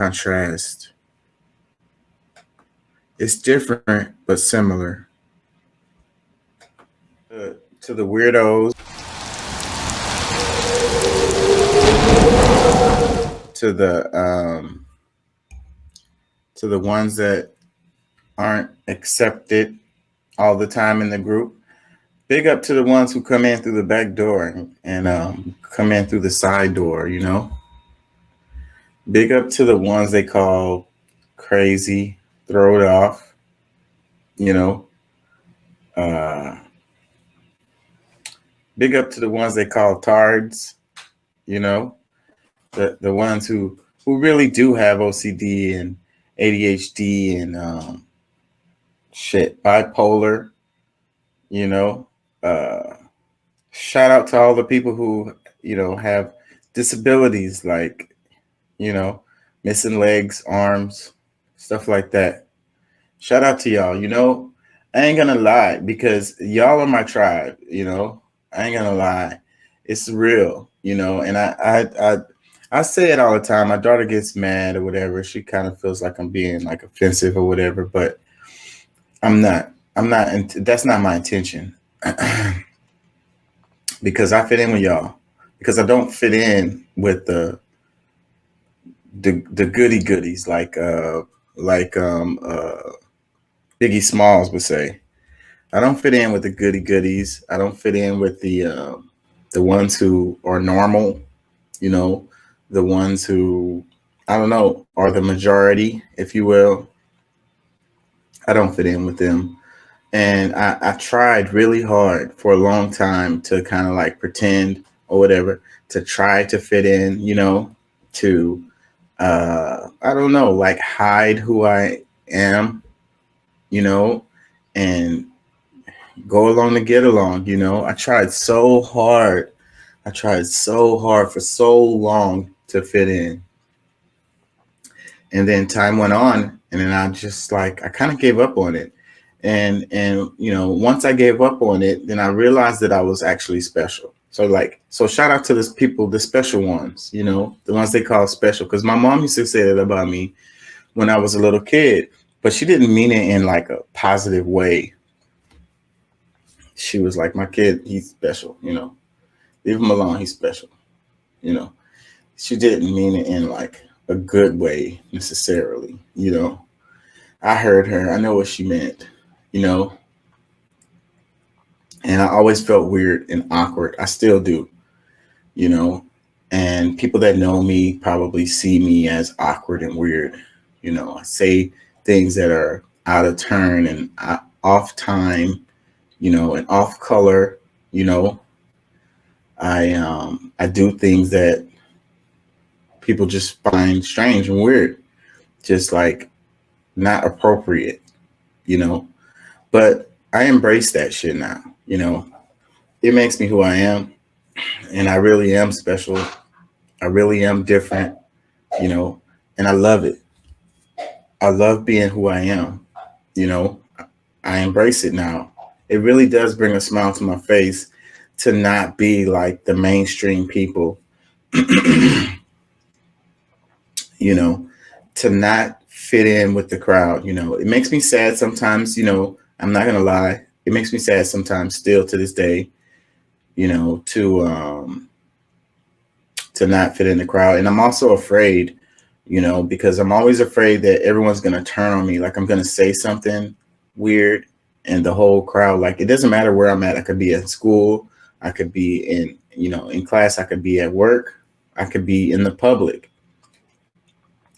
contrast. It's different but similar. To the weirdos, to the ones that aren't accepted all the time in the group. Big up to the ones who come in through the back door and come in through the side door. Big up to the ones they call crazy, throw it off. You know, uh, big up to the ones they call tards. You know, the ones who really do have OCD and ADHD and shit bipolar. You know, uh, shout out to all the people who have disabilities like missing legs, arms, stuff like that. Shout out to y'all. I ain't gonna lie because y'all are my tribe. I ain't gonna lie, it's real. And I say it all the time. My daughter gets mad or whatever. She kind of feels like I'm being like offensive or whatever, but I'm not. That's not my intention. Because I fit in with y'all. Because I don't fit in with the goody goodies like Biggie Smalls would say. I don't fit in with the goody goodies. I don't fit in with the ones who are normal. You know, the ones who I don't know are the majority, if you will. I don't fit in with them. And I tried really hard for a long time to kind of like pretend or whatever to try to fit in, to I don't know, like hide who I am, you know, and go along to get along. I tried so hard. I tried so hard for so long to fit in. And then time went on and then I kind of gave up on it. And once I gave up on it, then I realized that I was actually special. So shout out to this people, the special ones, the ones they call special. Because my mom used to say that about me when I was a little kid, but she didn't mean it in like a positive way. She was like, my kid, he's special. Leave him alone, he's special. You know, she didn't mean it in like a good way necessarily. I heard her, I know what she meant, you know, and I always felt weird and awkward. I still do, you know, and people that know me probably see me as awkward and weird. I say things that are out of turn and off time, and off color. You know, I do things that people just find strange and weird, just like not appropriate. You know, but I embrace that shit now. It makes me who I am, and I really am special. I really am different. You know, and I love it. I love being who I am. You know, I embrace it now. It really does bring a smile to my face to not be like the mainstream people, you know, to not fit in with the crowd. It makes me sad sometimes, I'm not going to lie. It makes me sad sometimes still to this day, you know, to not fit in the crowd. And I'm also afraid, because I'm always afraid that everyone's going to turn on me. Like I'm going to say something weird and the whole crowd, like, it doesn't matter where I'm at. I could be at school. I could be in class. I could be at work. I could be in the public.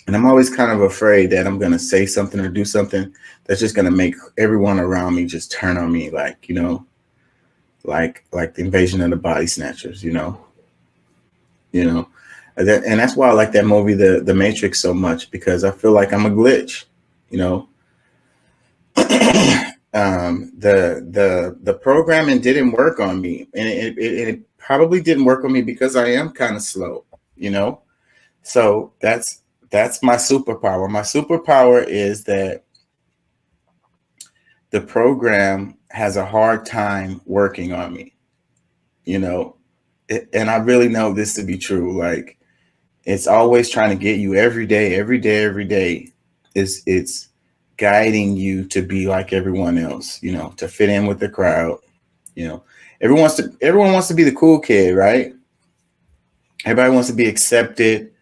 And I'm always kind of afraid that I'm going to say something or do something that's just going to make everyone around me just turn on me. Like, like the invasion of the body snatchers, you know, and that's why I like that movie, the Matrix, so much, because I feel like I'm a glitch, you know. The programming didn't work on me, and it probably didn't work on me because I am kind of slow, you know. So that's my superpower. My superpower is that the program has a hard time working on me, you know. And I really know this to be true. Like It's always trying to get you every day, every day, every day. It's guiding you to be like everyone else, to fit in with the crowd. You know, everyone wants to be the cool kid, right? Everybody wants to be accepted,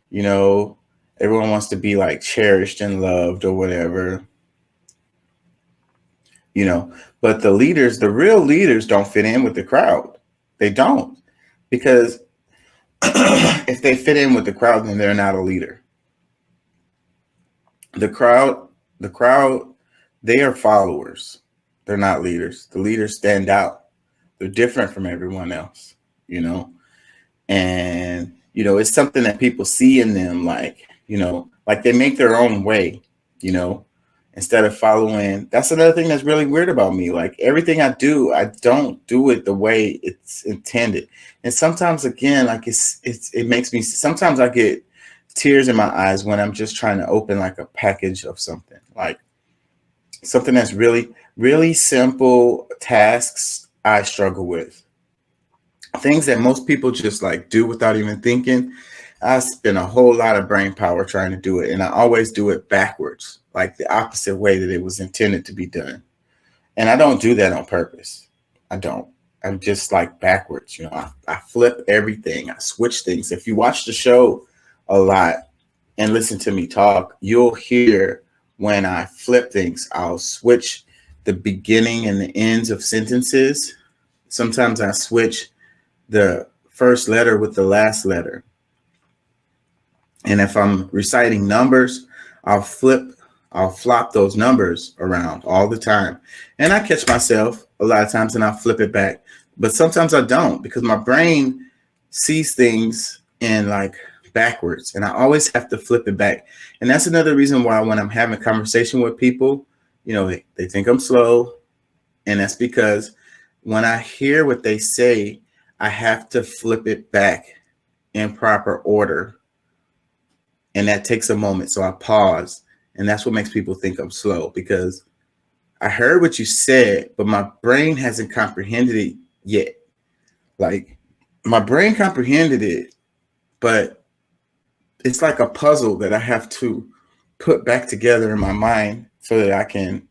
you know, everyone wants to be like cherished and loved or whatever, you know. But the leaders, the real leaders, don't fit in with the crowd. They don't. Because if they fit in with the crowd, then they're not a leader. The crowd, the crowd, they are followers. They're not leaders. The leaders stand out. They're different from everyone else, you know. And it's something that people see in them, like, like they make their own way, you know, instead of following. That's another thing that's really weird about me. Like everything I do, I don't do it the way it's intended. And sometimes, again, like it makes me, sometimes I get tears in my eyes when I'm just trying to open like a package of something, like something that's really really simple tasks I struggle with, things that most people just like do without even thinking. I spend a whole lot of brain power trying to do it, and I always do it backwards, like the opposite way that it was intended to be done. And I don't do that on purpose. I don't. I'm just like backwards. I flip everything. I switch things. If you watch the show a lot and listen to me talk, you'll hear when I flip things. I'll switch the beginning and the ends of sentences. Sometimes I switch the first letter with the last letter. And if I'm reciting numbers, I'll flop those numbers around all the time. And I catch myself a lot of times and I'll flip it back. But sometimes I don't, because my brain sees things in like backwards, and I always have to flip it back. And that's another reason why when I'm having a conversation with people, they think I'm slow. And that's because when I hear what they say, I have to flip it back in proper order. And that takes a moment. So I pause. And that's what makes people think I'm slow, because I heard what you said, but my brain hasn't comprehended it yet. Like my brain comprehended it, but it's like a puzzle that I have to put back together in my mind so that I can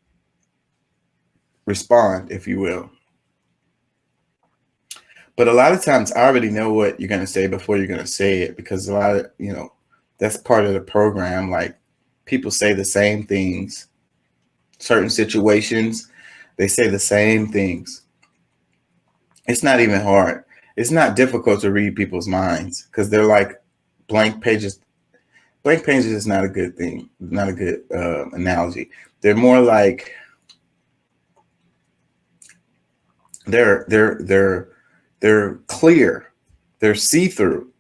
respond, if you will. But a lot of times I already know what you're going to say before you're going to say it, because a lot of, that's part of the program. Like people say the same things, certain situations, they say the same things. It's not even hard. It's not difficult to read people's minds, because they're like blank pages. Blank pages is not a good thing, not a good analogy. They're more like they're clear, they're see-through.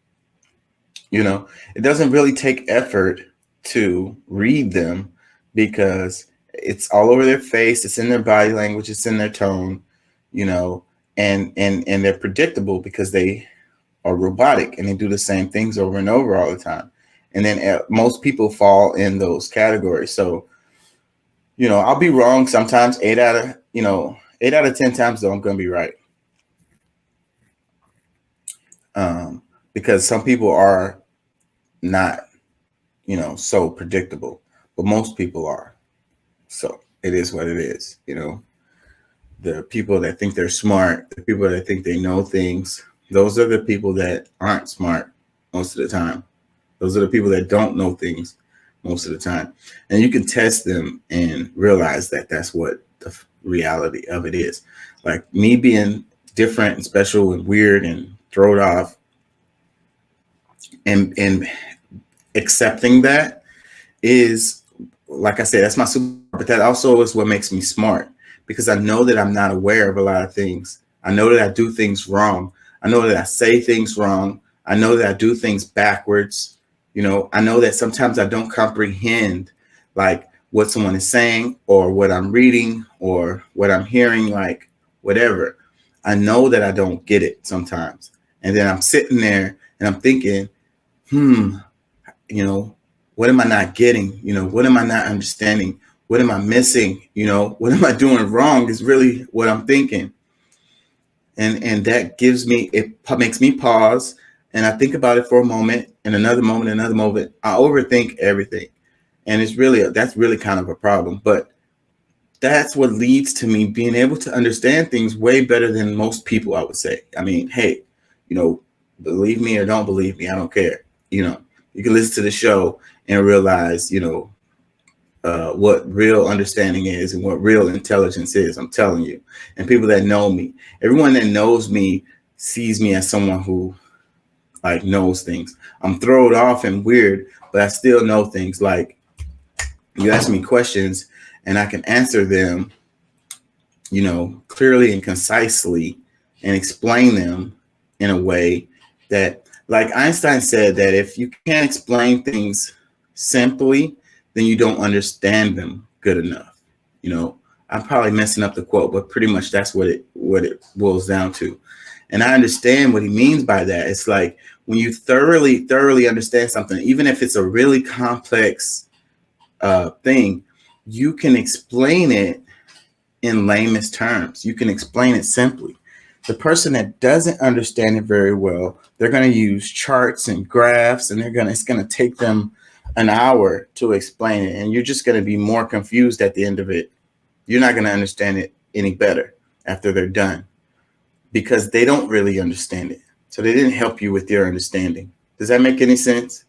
It doesn't really take effort to read them, because it's all over their face, it's in their body language, it's in their tone, and they're predictable because they are robotic and they do the same things over and over all the time. And then most people fall in those categories. So, I'll be wrong sometimes. 8 out of 10 times though, I'm gonna be right. Because some people are not, so predictable, but most people are. So it is what it is. The people that think they're smart, the people that think they know things, those are the people that aren't smart most of the time. Those are the people that don't know things most of the time. And you can test them and realize that that's what the reality of it is. Like me being different and special and weird and thrown off, and accepting that is, like I said, that's my super, but that also is what makes me smart, because I know that I'm not aware of a lot of things. I know that I do things wrong. I know that I say things wrong. I know that I do things backwards. I know that sometimes I don't comprehend like what someone is saying or what I'm reading or what I'm hearing, like whatever. I know that I don't get it sometimes. And then I'm sitting there and I'm thinking, what am I not getting? What am I not understanding? What am I missing? What am I doing wrong is really what I'm thinking. And that gives me, it makes me pause. and I think about it for a moment, and another moment, another moment. I overthink everything, and that's really kind of a problem. But that's what leads to me being able to understand things way better than most people, I would say. I mean, hey, you know, believe me or don't believe me, I don't care. You know, you can listen to the show and realize, what real understanding is and what real intelligence is. I'm telling you. And people that know me, everyone that knows me sees me as someone who like knows things. I'm thrown off and weird, but I still know things. Like you ask me questions and I can answer them, clearly and concisely and explain them in a way that, like Einstein said, that if you can't explain things simply, then you don't understand them good enough. I'm probably messing up the quote, but pretty much that's what it boils down to. And I understand what he means by that. It's like when you thoroughly understand something, even if it's a really complex thing, you can explain it in lamest terms. You can explain it simply. The person that doesn't understand it very well, they're going to use charts and graphs, and it's going to take them an hour to explain it, and you're just going to be more confused at the end of it. You're not going to understand it any better after they're done because they don't really understand it. So they didn't help you with your understanding. Does that make any sense?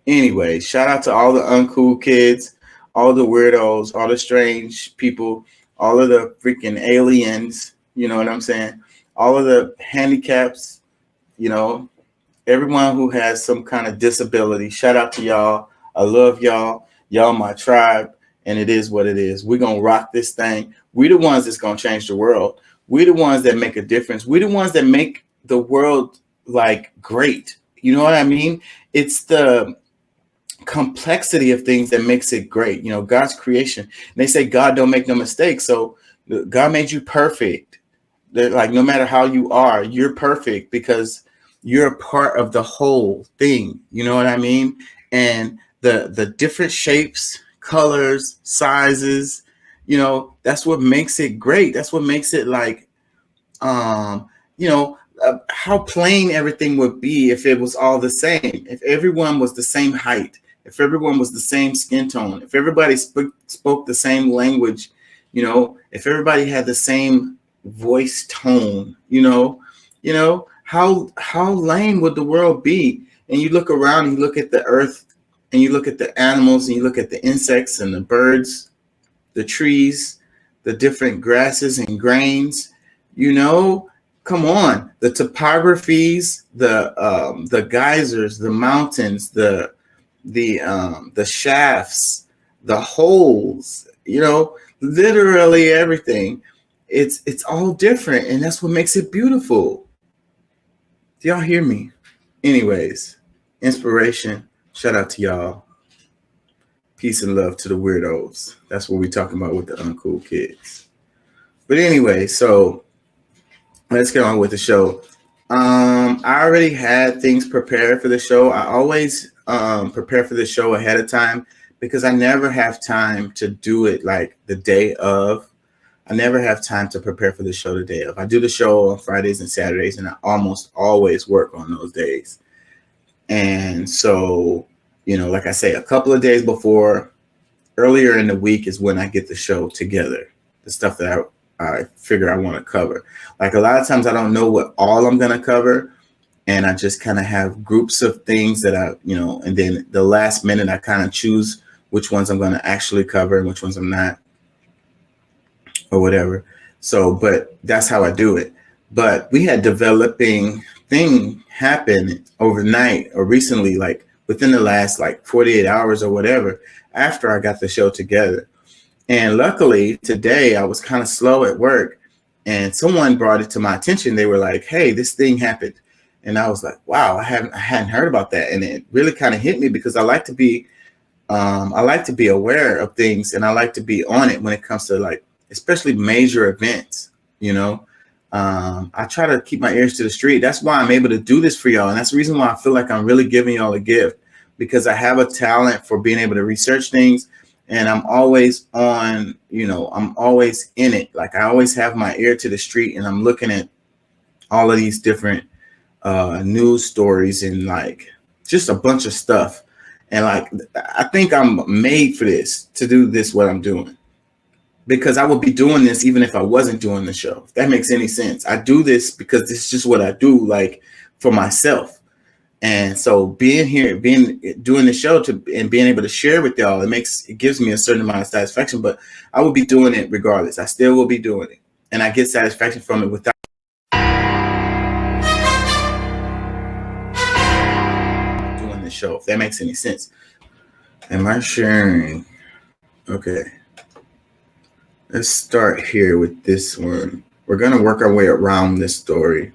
Anyway, shout out to all the uncool kids, all the weirdos, all the strange people, all of the freaking aliens. You know what I'm saying? All of the handicaps, everyone who has some kind of disability. Shout out to y'all. I love y'all. Y'all my tribe, and it is what it is. We're going to rock this thing. We the ones that's going to change the world. We the ones that make a difference. We the ones that make the world like great. You know what I mean? It's the complexity of things that makes it great. God's creation. And they say God don't make no mistakes. So God made you perfect. Like no matter how you are, you're perfect because you're a part of the whole thing. You know what I mean? And the different shapes, colors, sizes, that's what makes it great. That's what makes it like, how plain everything would be if it was all the same. If everyone was the same height, if everyone was the same skin tone, if everybody spoke the same language, if everybody had the same voice tone, how lame would the world be? And you look around and you look at the earth and you look at the animals and you look at the insects and the birds, the trees, the different grasses and grains, come on, the topographies, the geysers, the mountains, the shafts, the holes, literally everything. It's all different, and that's what makes it beautiful. Do y'all hear me? Anyways, inspiration. Shout out to y'all. Peace and love to the weirdos. That's what we're talking about with the uncool kids. But anyway, so let's get on with the show. I already had things prepared for the show. I always prepare for the show ahead of time because I never have time to do it like the day of. I never have time to prepare for the show the day of. I do the show on Fridays and Saturdays, and I almost always work on those days. And so, like I say, a couple of days before, earlier in the week is when I get the show together, the stuff that I figure I want to cover. Like a lot of times I don't know what all I'm going to cover, and I just kind of have groups of things that and then the last minute I kind of choose which ones I'm going to actually cover and which ones I'm not, or whatever. So, but that's how I do it. But we had developing thing happen overnight or recently, like within the last like 48 hours or whatever, after I got the show together. And luckily today I was kind of slow at work and someone brought it to my attention. They were like, hey, this thing happened. And I was like, wow, I hadn't heard about that. And it really kind of hit me because I like to be aware of things, and I like to be on it when it comes to like, especially major events, I try to keep my ears to the street. That's why I'm able to do this for y'all. And that's the reason why I feel like I'm really giving y'all a gift, because I have a talent for being able to research things. And I'm always on, I'm always in it. Like I always have my ear to the street and I'm looking at all of these different news stories and like just a bunch of stuff. And like, I think I'm made for this, to do this, what I'm doing, because I would be doing this even if I wasn't doing the show. If that makes any sense. I do this because this is just what I do, like for myself. And so being here, doing the show and being able to share with y'all, it gives me a certain amount of satisfaction. But I will be doing it regardless. I still will be doing it, and I get satisfaction from it without doing the show. If that makes any sense. Am I sharing? Okay. Let's start here with this one. We're gonna work our way around this story.